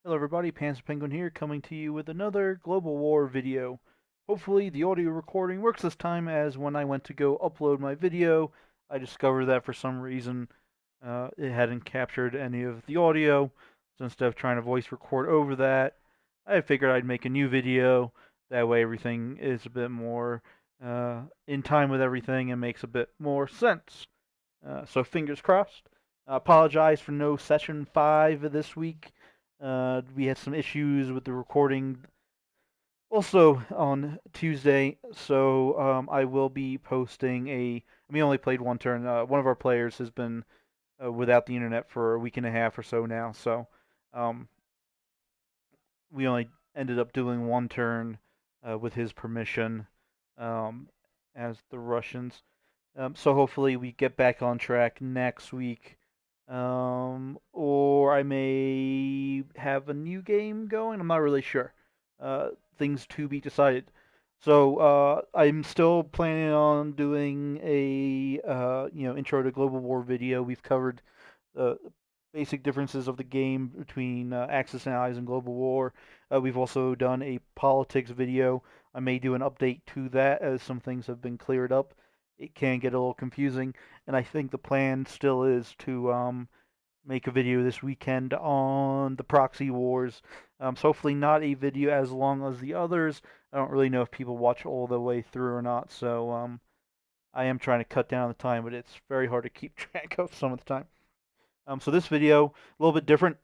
Hello everybody, Panzer Penguin here, coming to you with another Global War video. Hopefully the audio recording works this time, as when I went to go upload my video, I discovered that for some reason it hadn't captured any of the audio. So instead of trying to voice record over that, I figured I'd make a new video. That way everything is a bit more in time with everything and makes a bit more sense. So fingers crossed. Apologize for no session 5 this week. We had some issues with the recording also on Tuesday, so I will be posting a. We only played one turn. One of our players has been without the internet for a week and a half or so now, so um, we only ended up doing one turn with his permission um, as the Russians. So hopefully we get back on track next week. Or I may have a new game going. I'm not really sure. Things to be decided. So I'm still planning on doing a intro to Global War video. We've covered the basic differences of the game between Axis and Allies and Global War. We've also done a politics video. I may do an update to that as some things have been cleared up. It can get a little confusing, and I think the plan still is to make a video this weekend on the proxy wars. So hopefully not a video as long as the others. I don't really know if people watch all the way through or not, so I am trying to cut down the time, but it's very hard to keep track of some of the time. So this video, a little bit different.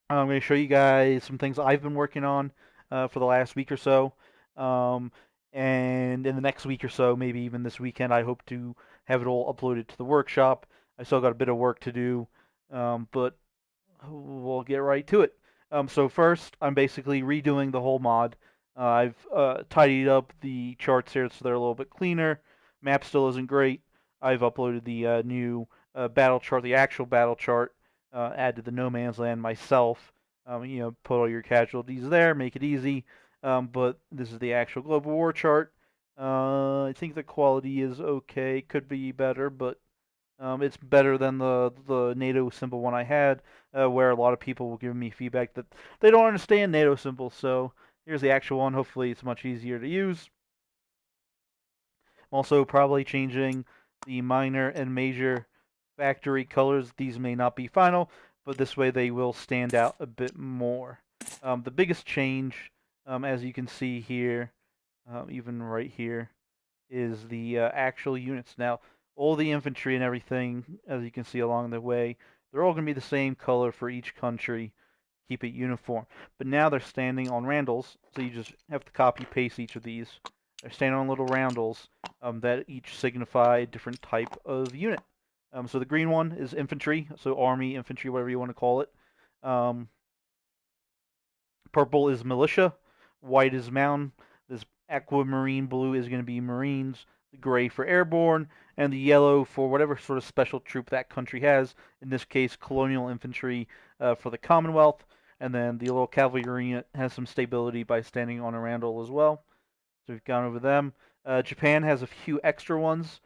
I'm going to show you guys some things I've been working on for the last week or so. Um, and in the next week or so, maybe even this weekend, I hope to have it all uploaded to the workshop. I still got a bit of work to do, but we'll get right to it. So first, I'm basically redoing the whole mod. I've tidied up the charts here so they're a little bit cleaner. Map still isn't great. I've uploaded the new battle chart, the actual battle chart, added the no man's land myself. Put all your casualties there, make it easy. But this is the actual global war chart. I think the quality is okay. Could be better, but it's better than the NATO symbol one I had, where a lot of people will give me feedback that they don't understand NATO symbols. So here's the actual one. Hopefully, it's much easier to use. I'm also probably changing the minor and major factory colors. These may not be final, but this way they will stand out a bit more. The biggest change, as you can see here, even right here, is the actual units. Now, all the infantry and everything, as you can see along the way, they're all going to be the same color for each country. Keep it uniform. But now they're standing on randles, so you just have to copy paste each of these. They're standing on little roundels that each signify a different type of unit. So the green one is infantry, so army, infantry, whatever you want to call it. Um, Purple is militia. White is mountain. This aquamarine blue is going to be marines. The gray for airborne, and the yellow for whatever sort of special troop that country has. In this case, colonial infantry for the Commonwealth. And then the little cavalry unit has some stability by standing on a randle as well. So we've gone over them. Japan has a few extra ones.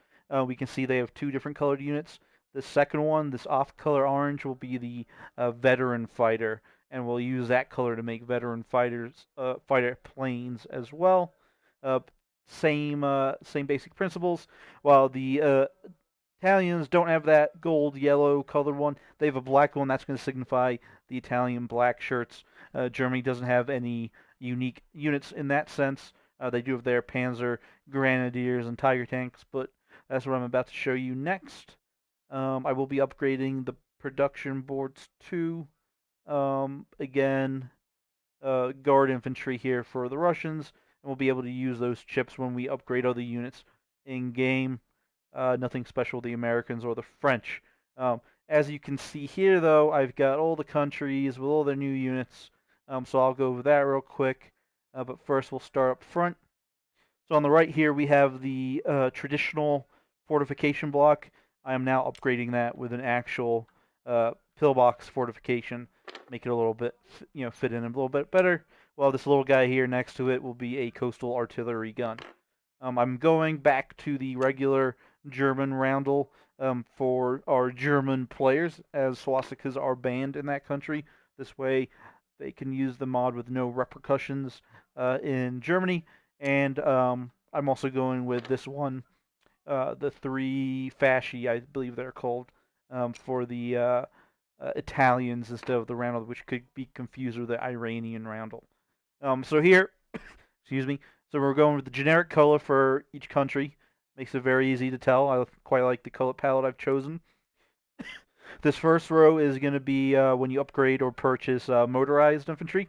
We can see they have two different colored units. The second one, this off-color orange, will be the veteran fighter, and we'll use that color to make veteran fighter planes as well. Uh, same basic principles. While the Italians don't have that gold yellow colored one, they have a black one that's going to signify the Italian black shirts. Germany doesn't have any unique units in that sense. They do have their Panzer Grenadiers and Tiger tanks, but that's what I'm about to show you next. I will be upgrading the production boards too. Again, guard infantry here for the Russians, and we'll be able to use those chips when we upgrade other units in game. Nothing special with the Americans or the French. As you can see here, though, I've got all the countries with all their new units, so I'll go over that real quick. But first, we'll start up front. So on the right here, we have the traditional fortification block. I am now upgrading that with an actual pillbox fortification, make it a little bit, fit in a little bit better. While this little guy here next to it will be a coastal artillery gun. I'm going back to the regular German roundel for our German players, as swastikas are banned in that country. This way, they can use the mod with no repercussions in Germany. And I'm also going with this one, the three fasci, I believe they're called, for the Italians instead of the roundel, which could be confused with the Iranian roundel. So here, excuse me. So we're going with the generic color for each country. Makes it very easy to tell. I quite like the color palette I've chosen. This first row is going to be when you upgrade or purchase motorized infantry.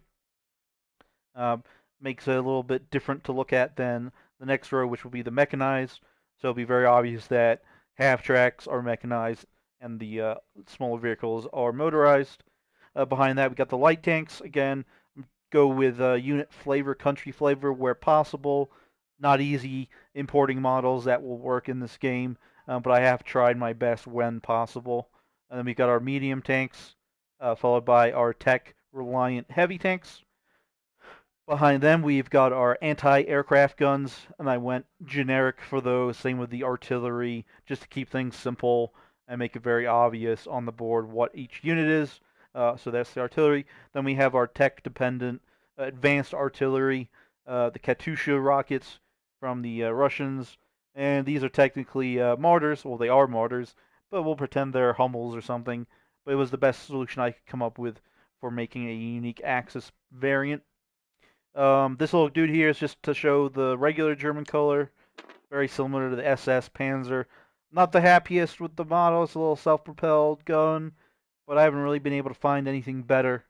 Makes it a little bit different to look at than the next row, which will be the mechanized. So it'll be very obvious that half tracks are mechanized and the smaller vehicles are motorized. Behind that, we got the light tanks. Again, go with unit flavor, country flavor where possible. Not easy importing models that will work in this game, but I have tried my best when possible. And then we got our medium tanks, followed by our tech-reliant heavy tanks. Behind them, we've got our anti-aircraft guns, and I went generic for those. Same with the artillery, just to keep things simple and make it very obvious on the board what each unit is. So that's the artillery. Then we have our tech-dependent advanced artillery, the Katyusha rockets from the Russians. And these are technically mortars. Well, they are mortars, but we'll pretend they're Hummels or something. But it was the best solution I could come up with for making a unique Axis variant. This little dude here is just to show the regular German color, very similar to the SS Panzer. Not the happiest with the model. It's a little self-propelled gun, but I haven't really been able to find anything better.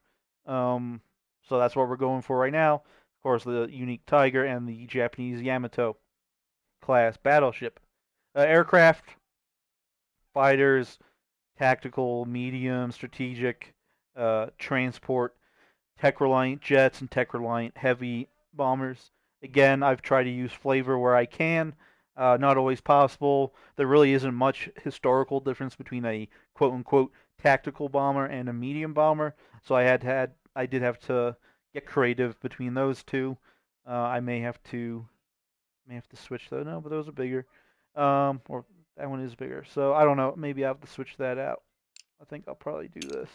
So that's what we're going for right now. Of course, the unique Tiger and the Japanese Yamato class battleship. Aircraft, fighters, tactical, medium, strategic, transport, tech-reliant jets, and tech-reliant heavy bombers. Again, I've tried to use flavor where I can. Not always possible. There really isn't much historical difference between a quote-unquote tactical bomber and a medium bomber, so I did have to get creative between those two. I may have to switch though. No, but those are bigger. Or that one is bigger. So I don't know. Maybe I have to switch that out. I think I'll probably do this.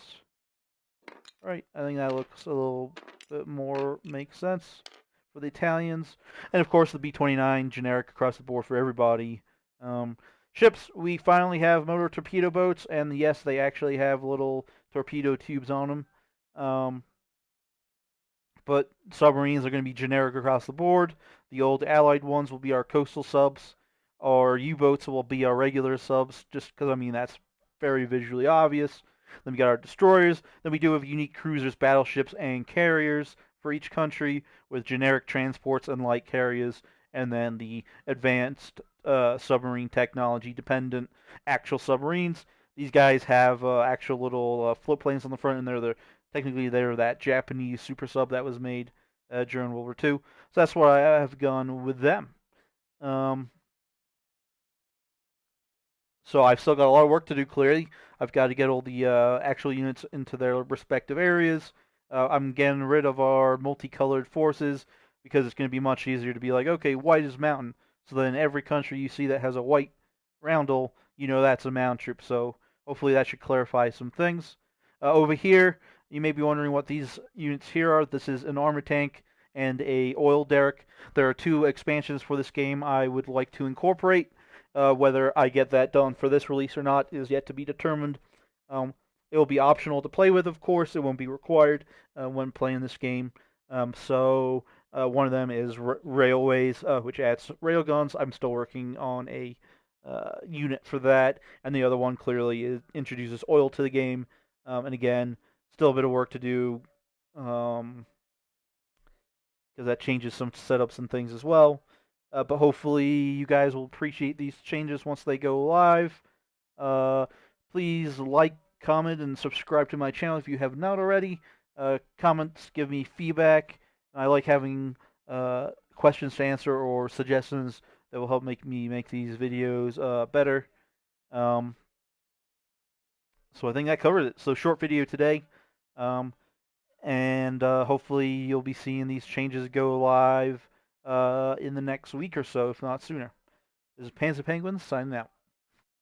Right, I think that looks a little bit more makes sense for the Italians. And of course, the B-29 generic across the board for everybody. Ships, we finally have motor torpedo boats, and yes, they actually have little torpedo tubes on them. But submarines are going to be generic across the board. The old Allied ones will be our coastal subs. Our U-boats will be our regular subs, just because, I mean, that's very visually obvious. Then we got our destroyers. Then we do have unique cruisers, battleships, and carriers for each country with generic transports and light carriers. And then the advanced submarine technology dependent actual submarines. These guys have actual little float planes on the front, and technically they're that Japanese super sub that was made during World War II. So that's why I have gone with them. So I've still got a lot of work to do, clearly. I've got to get all the actual units into their respective areas. I'm getting rid of our multicolored forces because it's going to be much easier to be like, okay, white is mountain. So then every country you see that has a white roundel, you know that's a mountain troop. So hopefully that should clarify some things. Over here, you may be wondering what these units here are. This is an armor tank and a oil derrick. There are two expansions for this game I would like to incorporate. Whether I get that done for this release or not is yet to be determined. It will be optional to play with, of course. It won't be required when playing this game. So one of them is railways, which adds railguns. I'm still working on a unit for that, and the other one clearly introduces oil to the game. And again, still a bit of work to do because that changes some setups and things as well. But hopefully you guys will appreciate these changes once they go live. Please like, comment, and subscribe to my channel if you have not already. Comments give me feedback. I like having questions to answer or suggestions that will help me make these videos better. So I think that covered it. So short video today. And hopefully you'll be seeing these changes go live in the next week or so, if not sooner. This is Panzer Penguins signing out.